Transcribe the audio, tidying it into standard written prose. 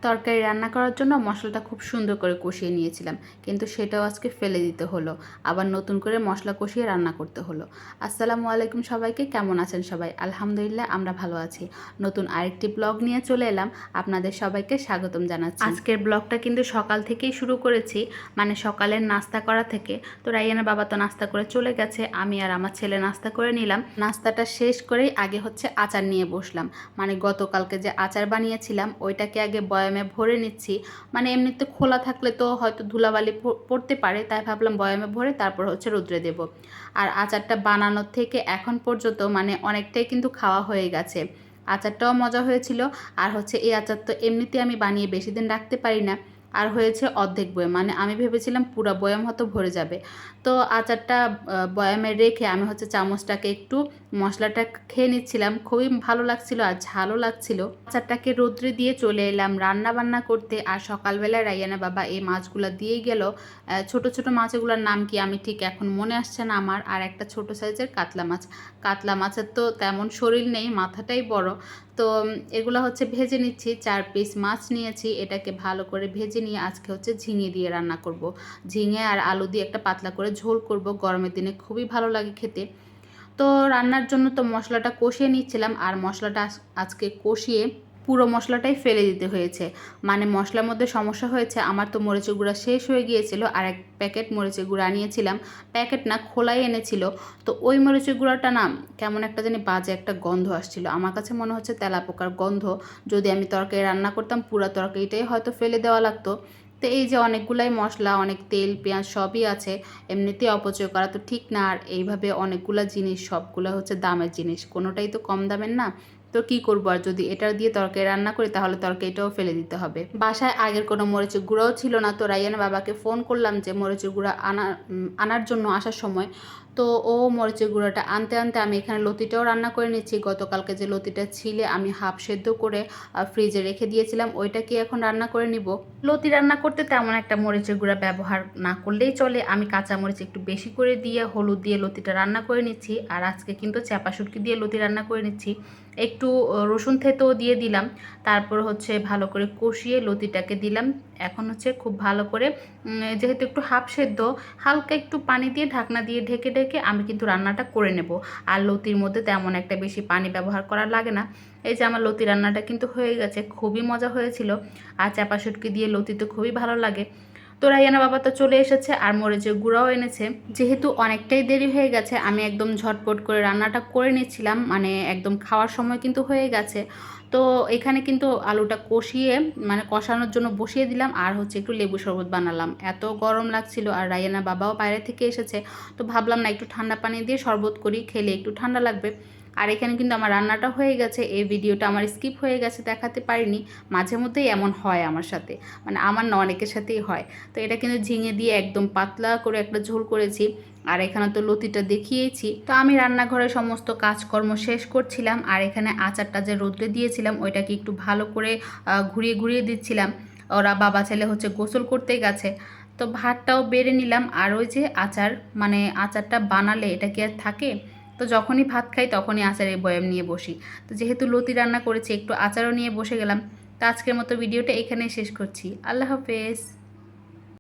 তরকারি রান্না করার জন্য মশলাটা খুব সুন্দর করে কষিয়ে নিয়েছিলাম, কিন্তু সেটাও আজকে ফেলে দিতে হলো। আবার নতুন করে মশলা কষিয়ে রান্না করতে হলো। আসসালামু আলাইকুম সবাইকে, কেমন আছেন সবাই? আলহামদুলিল্লাহ আমরা ভালো আছি। নতুন আরেকটি ব্লগ নিয়ে চলে এলাম, আপনাদের সবাইকে স্বাগতম জানাচ্ছি। আজকের ব্লগটা কিন্তু সকাল থেকেই শুরু করেছি, মানে সকালের নাস্তা করা থেকে। তো রাইয়ানের বাবা তো নাস্তা করে চলে গেছে, আমি আর আমার ছেলে নাস্তা করে নিলাম। নাস্তাটা শেষ করেই আগে হচ্ছে আচার নিয়ে বসলাম। মানে গতকালকে যে আচার বানিয়েছিলাম ওইটাকে আগে বয়ামে ভরে নিচ্ছি। মানে এমনিতে খোলা থাকলে তো হয়তো ধুলাবালি পড়তে পারে, তাই ভাবলাম বয়ামে ভরে তারপর হচ্ছে রোদ্রে দেব। আর আচারটা বানানোর থেকে এখন পর্যন্ত মানে অনেকটাই কিন্তু খাওয়া হয়ে গেছে। আচারটাও মজা হয়েছিল। আর হচ্ছে এই আচার তো এমনিতে আমি বানিয়ে বেশি দিন রাখতে পারি না। আর হয়েছে অর্ধেক বয়াম, মানে আমি ভেবেছিলাম পুরো বয়াম হয়তো ভরে যাবে। তো আচারটা বয়ামে রেখে আমি হচ্ছে চামচটাকে একটু মশলাটা খেয়ে নিচ্ছিলাম, খুবই ভালো লাগছিল আর ঝালও লাগছিল। আচারটাকে রোদ্রে দিয়ে চলে এলাম রান্না বান্না করতে। আর সকালবেলায় রাইয়ানা বাবা এই মাছগুলো দিয়ে গেল। ছোট ছোট মাছগুলোর নাম কি আমি ঠিক এখন মনে আসছে না আমার। আর একটা ছোট সাইজের কাতলা মাছ। কাতলা মাছের তো তেমন শরীর নেই, মাথাটাই বড়। তো এগুলো হচ্ছে ভেজে নিচ্ছি। 4 পিস মাছ নিয়েছি, এটাকে ভালো করে ভেজে নিয়ে আজকে হচ্ছে ঝিঙে দিয়ে রান্না করব। ঝিঙে আর আলু দিয়ে একটা পাতলা করে ঝোল করব, গরমের দিনে খুবই ভালো লাগে খেতে। তো রান্নার জন্য তো মশলাটা কষিয়ে নিচ্ছিলাম, আর মশলাটা আজকে কষিয়ে পুরো মশলাটাই ফেলে দিতে হয়েছে। মানে মশলার মধ্যে সমস্যা হয়েছে, আমার তো মরিচের গুঁড়া শেষ হয়ে গিয়েছিল, আর এক প্যাকেট মরিচের গুঁড়া আনিয়েছিলাম। প্যাকেট না, খোলাই এনেছিল। তো ওই মরিচের গুঁড়াটা না কেমন একটা জানি বাজে একটা গন্ধ আসছিল, আমার কাছে মনে হচ্ছে তেলাপোকার গন্ধ। যদি আমি তরকারি রান্না করতাম পুরো তরকারিটাই হয়তো ফেলে দেওয়া লাগতো। তো এই যে অনেকগুলাই মশলা, অনেক তেল পেঁয়াজ সবই আছে, এমনিতেই অপচয় করা তো ঠিক না। আর এইভাবে অনেকগুলা জিনিস, সবগুলো হচ্ছে দামের জিনিস, কোনোটাই তো কম দামের না। তো কি করবো, আর যদি এটা দিয়ে তরকারি রান্না করি তাহলে তরকারিটাও ফেলে দিতে হবে। বাসায় আগের কোনো মরিচের গুঁড়াও ছিল না, তো রাইয়ানা বাবাকে ফোন করলাম যে মরিচের গুঁড়া আনার জন্য আসার সময়। তো ও মরিচের গুঁড়াটা আনতে আনতে আমি এখানে লতিটাও রান্না করে নিচ্ছি। গতকালকে যে লতিটা ছিলে আমি হাফ সেদ্ধ করে ফ্রিজে রেখে দিয়েছিলাম, ওইটাকে এখন রান্না করে নিব। লতি রান্না করতে তেমন একটা মরিচের গুঁড়া ব্যবহার না করলেই চলে। আমি কাঁচা মরিচ একটু বেশি করে দিয়ে হলুদ দিয়ে লতিটা রান্না করে নিচ্ছি। আর আজকে কিন্তু চাপা শুটকি দিয়ে লতি রান্না করে নিচ্ছি। একটু রসুন থেতেও দিয়ে দিলাম। তারপর হচ্ছে ভালো করে কষিয়ে লতিটাকে দিলাম। এখন হচ্ছে খুব ভালো করে, যেহেতু একটু হাফ সেদ্ধ, হালকা একটু পানি দিয়ে ঢাকনা দিয়ে ঢেকে ঢেকে আমি কিন্তু রান্নাটা করে নেব। আর লতির মধ্যে তেমন একটা বেশি পানি ব্যবহার করা লাগে না। এই যে আমার লতি রান্নাটা কিন্তু হয়ে গেছে, খুবই মজা হয়েছিল। আর চাপা শুটকি দিয়ে লতি তো খুবই ভালো লাগে। তো রাইয়ানা বাবা তো চলে এসেছে, আর মরিচের গুঁড়াও এনেছে। যেহেতু অনেকটাই দেরি হয়ে গেছে, আমি একদম ঝটপট করে রান্নাটা করে নিচ্ছিলাম, মানে একদম খাওয়ার সময় কিন্তু হয়ে গেছে। তো এখানে কিন্তু আলুটা কষিয়ে মানে কষানোর জন্য বসিয়ে দিলাম, আর হচ্ছে একটু লেবু শরবত বানালাম। এত গরম লাগছিল, আর রাইয়ানা বাবাও বাইরে থেকে এসেছে। তো ভাবলাম না একটু ঠান্ডা পানি দিয়ে শরবত করি, খেলে একটু ঠান্ডা লাগবে। আর এখানে কিন্তু আমার রান্নাটা হয়ে গেছে। এই ভিডিওটা আমার স্কিপ হয়ে গেছে, দেখাতে পারিনি। মাঝে মধ্যেই এমন হয় আমার সাথে, মানে আমার না অনেকের সাথেই হয়। তো এটা কিন্তু ঝিঙে দিয়ে একদম পাতলা করে একটা ঝোল করেছি। আর এখানে তো লতিটা দেখিয়েছি। তো আমি রান্নাঘরে সমস্ত কাজকর্ম শেষ করছিলাম, আর এখানে আচারটা যে রোদ্রে দিয়েছিলাম ওইটাকে একটু ভালো করে ঘুরিয়ে ঘুরিয়ে দিচ্ছিলাম। ওরা বাবা ছেলে হচ্ছে গোসল করতে গেছে। তো ভাতটাও বেড়ে নিলাম। আর ওই যে আচার, মানে আচারটা বানালে এটা কি আর থাকে? তো যখনই ভাত খাই তখনই আচারের বয়াম নিয়ে বসি। তো যেহেতু লতি রান্না করেছি একটু আচারও নিয়ে বসে গেলাম। তো আজকের মতো ভিডিওটা এখানেই শেষ করছি। আল্লাহ হাফেজ।